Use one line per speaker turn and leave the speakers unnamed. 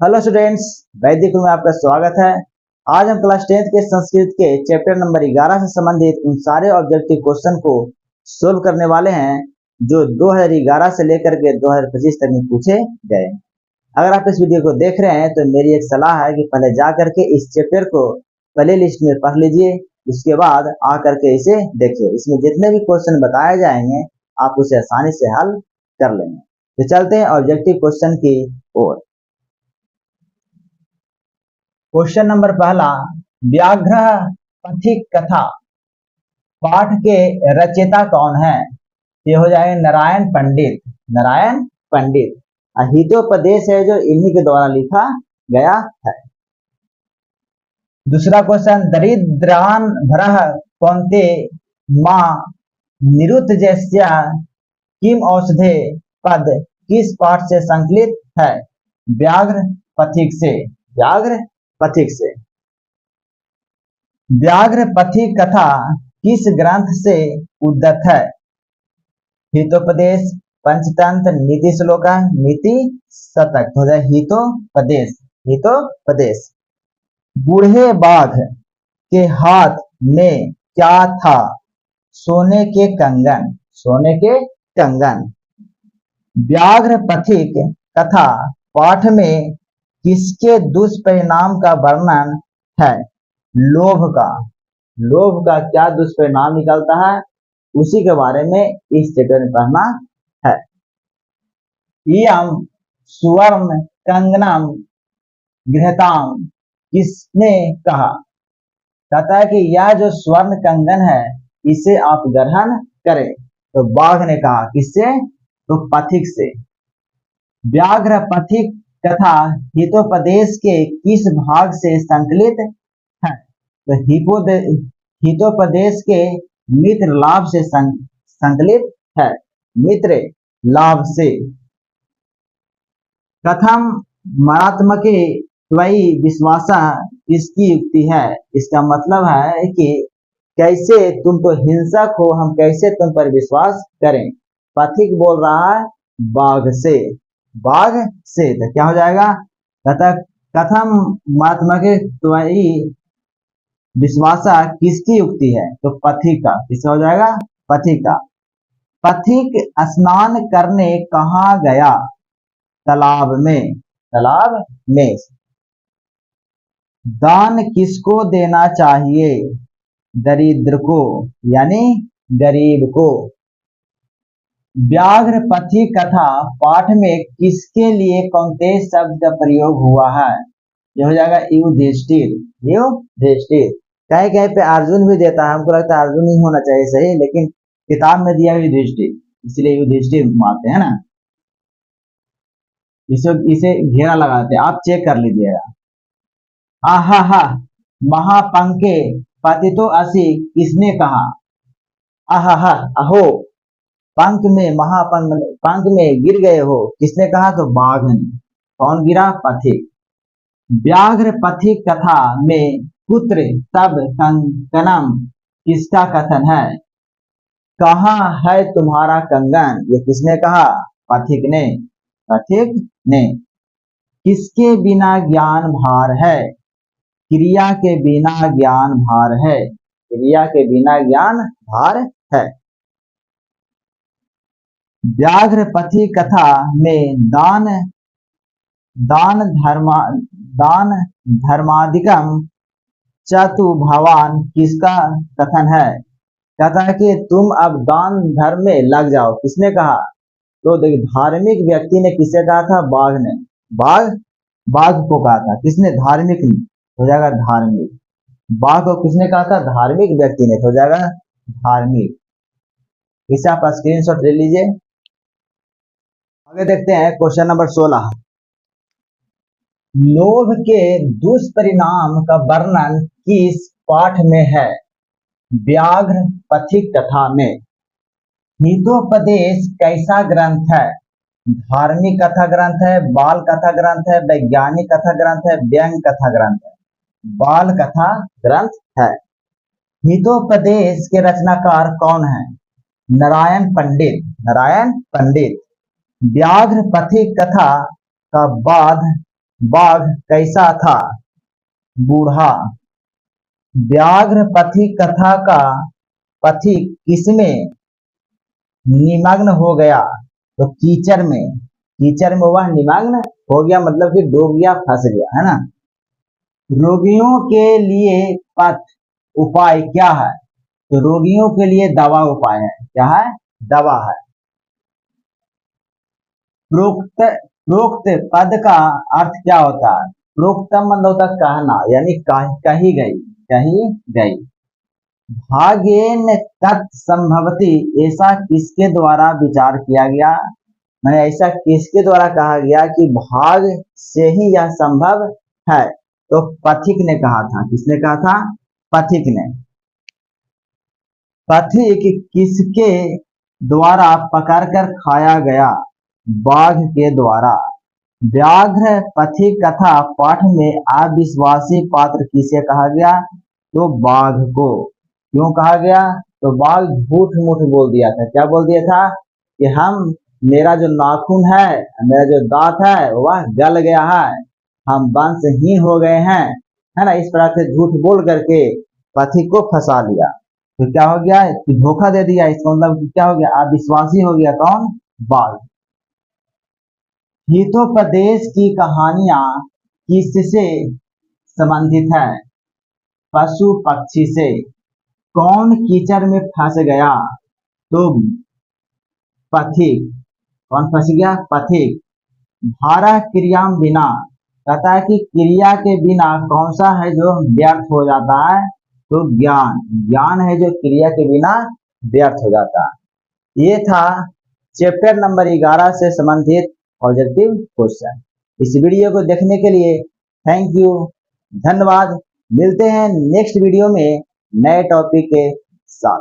Hello students, वैदिक में आपका स्वागत है। आज हम क्लास 10th के संस्कृत के चैप्टर नंबर 11 से संबंधित उन सारे ऑब्जेक्टिव क्वेश्चन को सोल्व करने वाले हैं जो 2011 से लेकर के 2025 तक में पूछे गए। अगर आप इस वीडियो को देख रहे हैं तो मेरी एक सलाह है कि पहले जा करके इस चैप्टर को प्ले लिस्ट में पढ़ लीजिए, उसके बाद आ करके इसे देखिए। इसमें जितने भी क्वेश्चन बताए जाएंगे आप उसे आसानी से हल कर लेंगे। तो चलते हैं ऑब्जेक्टिव क्वेश्चन की ओर। क्वेश्चन नंबर पहला, व्याघ्र पथिक कथा पाठ के रचयिता कौन है? ये हो जाएगा नारायण पंडित। नारायण पंडित हितोपदेश है जो इन्हीं के द्वारा लिखा गया है। दूसरा क्वेश्चन, दरिद्रान भरह कौन्ते मां निरुतजस्य किम औषधे पद किस पाठ से संकलित है? व्याघ्र पथिक से। व्याघ्र पथिक से। व्याघ्र पथिक कथा किस ग्रंथ से उद्धत है? हितोपदेश, पंचतंत्र, नीति श्लोका, नीति शतक। हो जाए हितोपदेश। हितोपदेश। बूढ़े बाघ के हाथ में क्या था? सोने के कंगन। सोने के कंगन। व्याघ्र पथिक कथा पाठ में किसके दुष्परिणाम का वर्णन है? लोभ का। लोभ का क्या दुष्परिणाम निकलता है उसी के बारे में इस चैप्टर में पढ़ना है। इयम सुवर्ण कंगनम गृहताम किसने कहा? कहता है कि यह जो स्वर्ण कंगन है इसे आप ग्रहण करें। तो बाघ ने कहा। किससे? तो पथिक से। व्याघ्र पथिक कथा हितोपदेश के किस भाग से संकलित है? तो हितोपदेश के मित्र लाभ से संकलित है। मित्र लाभ से। कथम मरात्मके त्वयि विश्वासा किसकी युक्ति है? इसका मतलब है कि कैसे तुम तो हिंसक हो, हम कैसे तुम पर विश्वास करें। पथिक बोल रहा है बाघ से। बाघ से। तो क्या हो जाएगा? कथम मरात्मके त्वयि विश्वासा किसकी युक्ति है? तो पथिक का। किसका हो जाएगा? पथिक का। पथिक स्नान करने कहाँ गया? तालाब में। तालाब में। दान किसको देना चाहिए? दरिद्र को यानी गरीब को। व्याघ्र पथिक कथा पाठ में किसके लिए कौन्तेय शब्द का प्रयोग हुआ है? यह हो जाएगा युधिष्ठिर। युधिष्ठिर। कहीं कहीं पे अर्जुन भी देता है, हमको लगता है अर्जुन नहीं होना चाहिए सही, लेकिन किताब में दिया युधिष्ठिर, इसलिए युधिष्ठिर मानते हैं ना। इसे घेरा लगाते हैं, आप चेक कर लीजिएगा। आहा हा महापंके पतितो असि किसने कहा? आहा हा अहो पंख में पंख में गिर गए हो किसने कहा? तो बाघ ने। कौन गिरा? पथिक। व्याघ्र पथिक कथा में पुत्र तब कंकनम किसका कथन है? कहाँ है तुम्हारा कंगन? ये किसने कहा? पथिक ने। पथिक ने। किसके बिना ज्ञान भार है? क्रिया के बिना ज्ञान भार है। क्रिया के बिना ज्ञान भार है। व्याघ्र पथिक कथा में दान धर्मादिकम चतु भवान किसका कथन है? कहता है कि तुम अब दान धर्म में लग जाओ। किसने कहा? तो देखिए धार्मिक व्यक्ति ने किसे कहा था? बाघ ने। बाघ को कहा था। किसने? धार्मिक ने। हो जाएगा धार्मिक। बाघ को किसने कहा था? धार्मिक व्यक्ति ने। हो जाएगा धार्मिक। इसे आप स्क्रीनशॉट ले लीजिए। आगे देखते हैं क्वेश्चन नंबर 16। लोभ के दुष्परिणाम का वर्णन किस पाठ में है? व्याघ्र पथिक कथा में। हितोपदेश कैसा ग्रंथ है? धार्मिक कथा ग्रंथ है, बाल कथा ग्रंथ है, वैज्ञानिक कथा ग्रंथ है, व्यंग कथा ग्रंथ है। बाल कथा ग्रंथ है। हितोपदेश के रचनाकार कौन है? नारायण पंडित। नारायण पंडित। व्याघ्र पथिक कथा का बाघ कैसा था? बूढ़ा। व्याघ्र पथिक कथा का पथिक किसमें निमग्न हो गया? तो कीचड़ में। कीचड़ में वह निमग्न हो गया, मतलब कि डूब गया, फंस गया, है ना। रोगियों के लिए पथ उपाय क्या है? तो रोगियों के लिए दवा उपाय है। क्या है? दवा है। प्रोक्त प्रोक्त पद का अर्थ क्या होता है? प्रोक्तम मतलब होता है कहना, यानी कही गई, कही गई। भागेन तत्संभवती, ऐसा किसके द्वारा विचार किया गया? मैंने ऐसा किसके द्वारा कहा गया कि भाग से ही यह संभव है? तो पथिक ने कहा था। किसने कहा था? पथिक ने। पथिक किसके द्वारा पकड़कर खाया गया? बाघ के द्वारा। व्याघ्र पथिक कथा पाठ में अविश्वासी पात्र किसे कहा गया? तो बाघ को। क्यों कहा गया? तो बाघ झूठ मूठ बोल दिया था। क्या बोल दिया था? कि मेरा जो नाखून है, मेरा जो दांत है वह गल गया है, हम वंशहीन हो गए हैं, है ना। इस प्रकार से झूठ बोल करके पथिक को फंसा लिया। तो क्या हो गया? धोखा दे दिया। इसका मतलब क्या हो गया? अविश्वासी हो गया। कौन? बाघ। हितोपदेश की कहानियां किससे संबंधित है? पशु पक्षी से। कौन कीचड़ में फंस गया? तो पथिक। कौन फंस गया? पथिक। धारा क्रिया बिना, कहता है कि क्रिया के बिना कौन सा है जो व्यर्थ हो जाता है? तो ज्ञान। ज्ञान है जो क्रिया के बिना व्यर्थ हो जाता है। ये था चैप्टर नंबर 11 से संबंधित ऑब्जेक्टिव क्वेश्चन। इस वीडियो को देखने के लिए थैंक यू, धन्यवाद। मिलते हैं नेक्स्ट वीडियो में नए टॉपिक के साथ।